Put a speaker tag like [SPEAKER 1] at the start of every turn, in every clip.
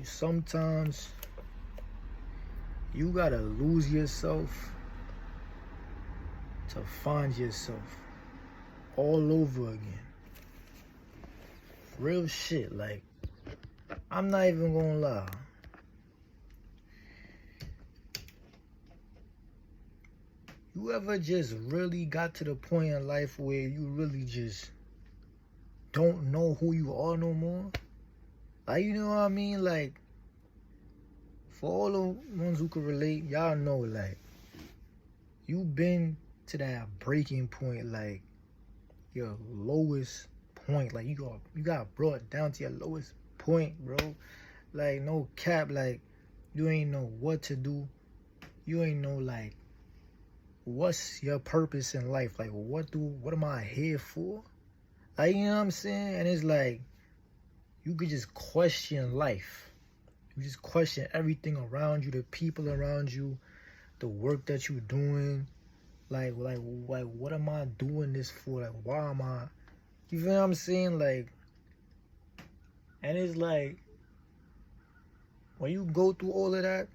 [SPEAKER 1] Sometimes you gotta lose yourself to find yourself all over again. Real shit, like, I'm not even gonna lie. You ever just really got to the point in life where you really just don't know who you are no more? Like, you know what I mean? Like, for all the ones who can relate, y'all know, like, you've been to that breaking point, like, your lowest point. Like, you got brought down to your lowest point, bro. Like, no cap, like, you ain't know what to do. You ain't know, like, what's your purpose in life? Like, what am I here for? Like, you know what I'm saying? And it's like, you could just question life. You just question everything around you, the people around you, the work that you're doing. Like, what am I doing this for? Like, why am I? You feel what I'm saying? Like, and it's like, when you go through all of that,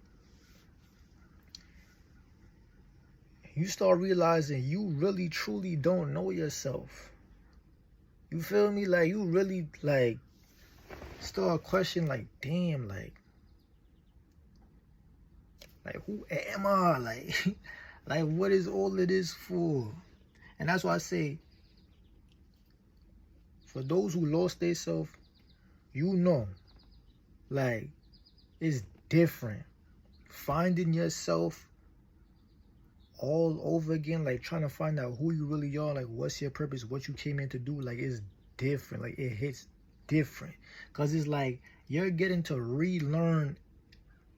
[SPEAKER 1] you start realizing you really, truly don't know yourself. You feel me? Like, you really, like, start questioning, like, damn, like, who am I? Like, like, what is all of this for? And that's why I say, for those who lost themselves, you know, like, it's different. Finding yourself all over again, like, trying to find out who you really are, like, what's your purpose, what you came in to do, like, it's different. Like, it hits different. Because it's like, you're getting to relearn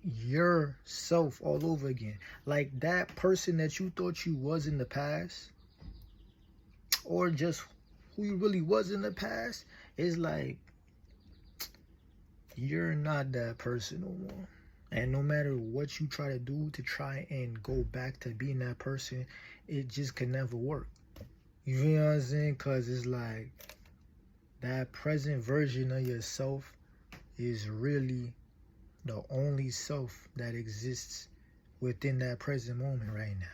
[SPEAKER 1] yourself all over again. Like, that person that you thought you was in the past, or just who you really was in the past, is like, you're not that person no more. And no matter what you try to do to try and go back to being that person, it just can never work. You feel what I'm saying? Because it's like, that present version of yourself is really the only self that exists within that present moment right now.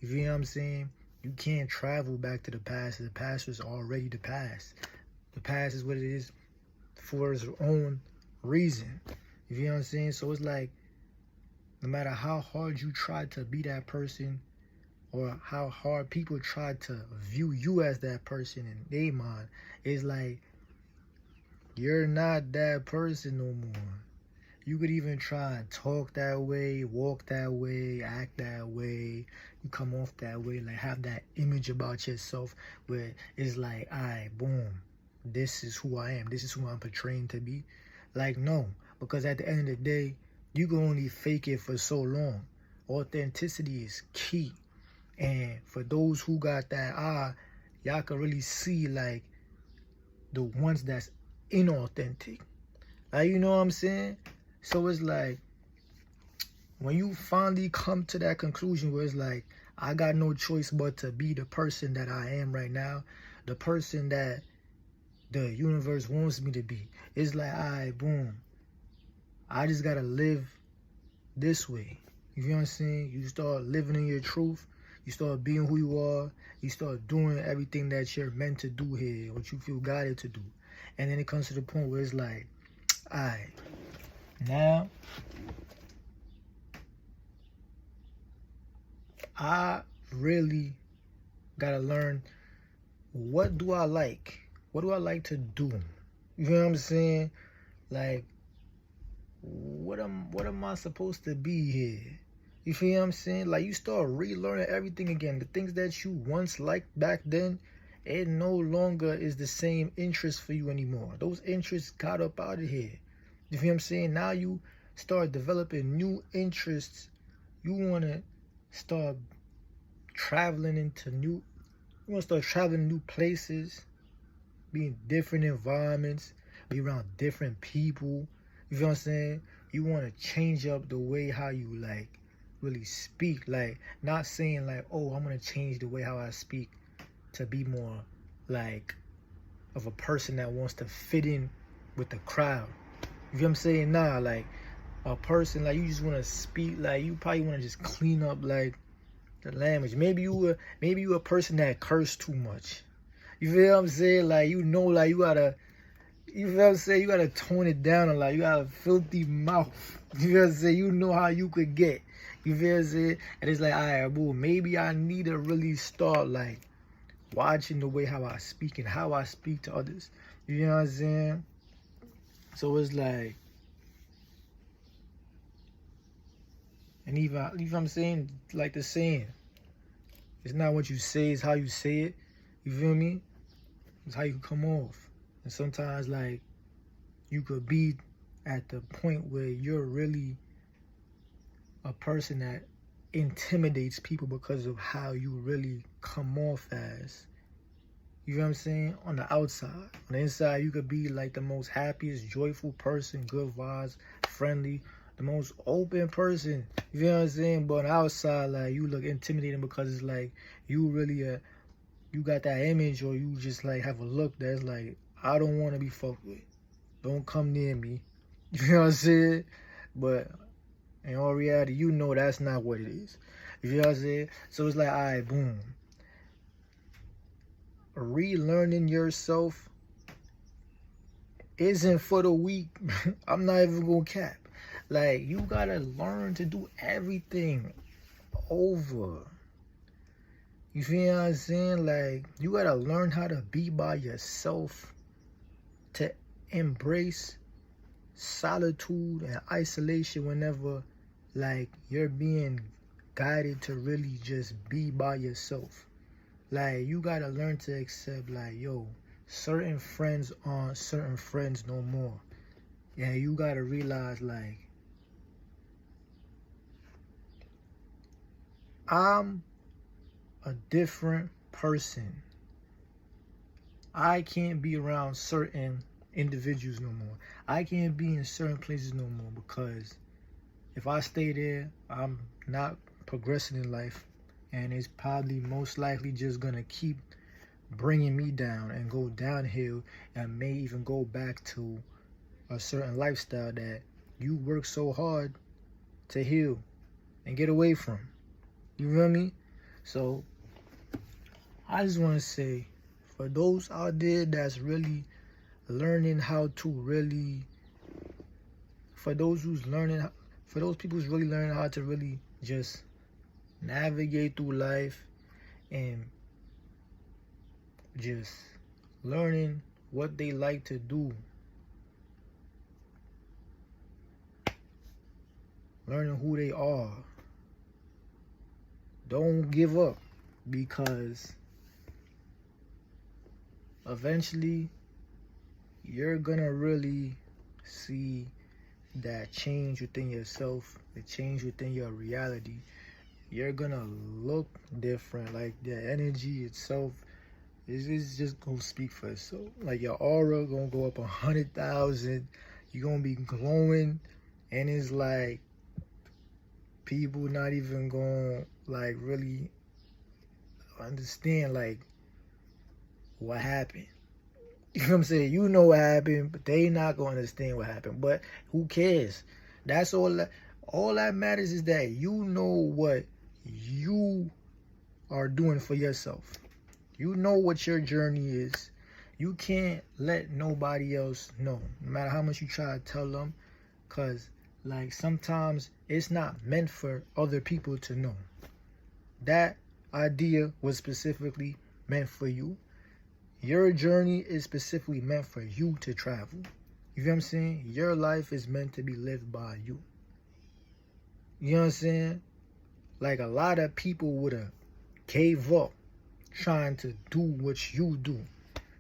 [SPEAKER 1] You feel what I'm saying? You can't travel back to the past. The past was already the past. The past is what it is for its own reason. You feel what I'm saying? So it's like, no matter how hard you try to be that person, or how hard people try to view you as that person in their mind, it's like, you're not that person no more. You could even try and talk that way, walk that way, act that way. You come off that way, like, have that image about yourself where it's like, all right, boom, this is who I am. This is who I'm portraying to be. Like, no, because at the end of the day, you can only fake it for so long. Authenticity is key. And for those who got that eye, y'all can really see, like, the ones that's inauthentic. Like, you know what I'm saying? So it's like, when you finally come to that conclusion where it's like, I got no choice but to be the person that I am right now, the person that the universe wants me to be. It's like, all right, boom, I just gotta live this way. You feel what I'm saying? You start living in your truth. You start being who you are. You start doing everything that you're meant to do here, what you feel guided to do. And then it comes to the point where it's like, all right, now I really gotta learn, what do I like? What do I like to do? You know what I'm saying? Like, what am I supposed to be here? You feel what I'm saying? Like, you start relearning everything again. The things that you once liked back then, it no longer is the same interest for you anymore. Those interests got up out of here. You feel what I'm saying? Now you start developing new interests. You want to start traveling into new, you want to start traveling new places, be in different environments, be around different people. You feel what I'm saying? You want to change up the way how you, like, really speak. Like, not saying like, oh, I'm going to change the way how I speak to be more like of a person that wants to fit in with the crowd. You feel what I'm saying? Nah, like a person, like you just want to speak, like you probably want to just clean up like the language. Maybe you a person that curse too much. You feel what I'm saying? Like like you feel what I'm saying? You gotta tone it down a lot. You got a filthy mouth. You feel what I'm saying? You know how you could get. You feel what I'm saying? And it's like, all right, boo, maybe I need to really start like watching the way how I speak and how I speak to others. You know what I'm saying? So it's like, and even, you know what I'm saying? Like the saying, it's not what you say, it's how you say it. You feel me? It's how you come off. And sometimes, like, you could be at the point where you're really a person that intimidates people because of how you really come off as. You know what I'm saying? On the outside. On the inside, you could be like the most happiest, joyful person, good vibes, friendly, the most open person. You know what I'm saying? But on the outside, like, you look intimidating because it's like you really you got that image, or you just like have a look that's like, I don't want to be fucked with. Don't come near me. You know what I'm saying? But in all reality, you know that's not what it is. You know what I'm saying? So it's like, all right, boom. Relearning yourself isn't for the weak. I'm not even gonna cap. Like, you gotta learn to do everything over. You feel what I'm saying? Like, you gotta learn how to be by yourself, to embrace solitude and isolation whenever, like, you're being guided to really just be by yourself. Like, you gotta learn to accept, like, yo, certain friends aren't certain friends no more. Yeah, you gotta realize, like, I'm a different person. I can't be around certain individuals no more. I can't be in certain places no more, because if I stay there, I'm not progressing in life, and it's probably most likely just gonna keep bringing me down and go downhill, and may even go back to a certain lifestyle that you work so hard to heal and get away from. You feel me? So I just want to say, for those out there that's really learning how to really, for those people who's really learning how to really just navigate through life and just learning what they like to do, learning who they are, don't give up, because eventually you're gonna really see that change within yourself, the change within your reality. You're gonna look different. Like, the energy itself is just gonna speak for itself. Like, your aura gonna go up 100,000. You're gonna be glowing, and it's like people not even gonna like really understand like what happened. You know what I'm saying? You know what happened, but they not gonna understand what happened. But who cares? That's all that matters is that you know what you are doing for yourself. You know what your journey is. You can't let nobody else know, no matter how much you try to tell them, because like sometimes it's not meant for other people to know. That idea was specifically meant for you. Your journey is specifically meant for you to travel. You know what I'm saying? Your life is meant to be lived by you. You know what I'm saying? Like, a lot of people would have gave up trying to do what you do.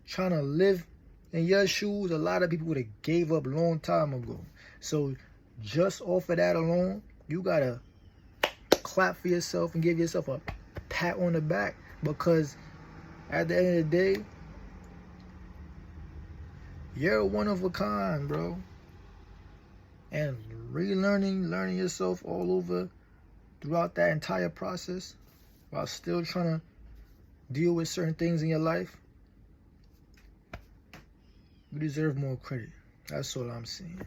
[SPEAKER 1] Trying to live in your shoes, a lot of people would have gave up a long time ago. So just off of that alone, you gotta clap for yourself and give yourself a pat on the back, because at the end of the day, you're one of a kind, bro. And learning yourself all over throughout that entire process, while still trying to deal with certain things in your life, you deserve more credit. That's all I'm saying.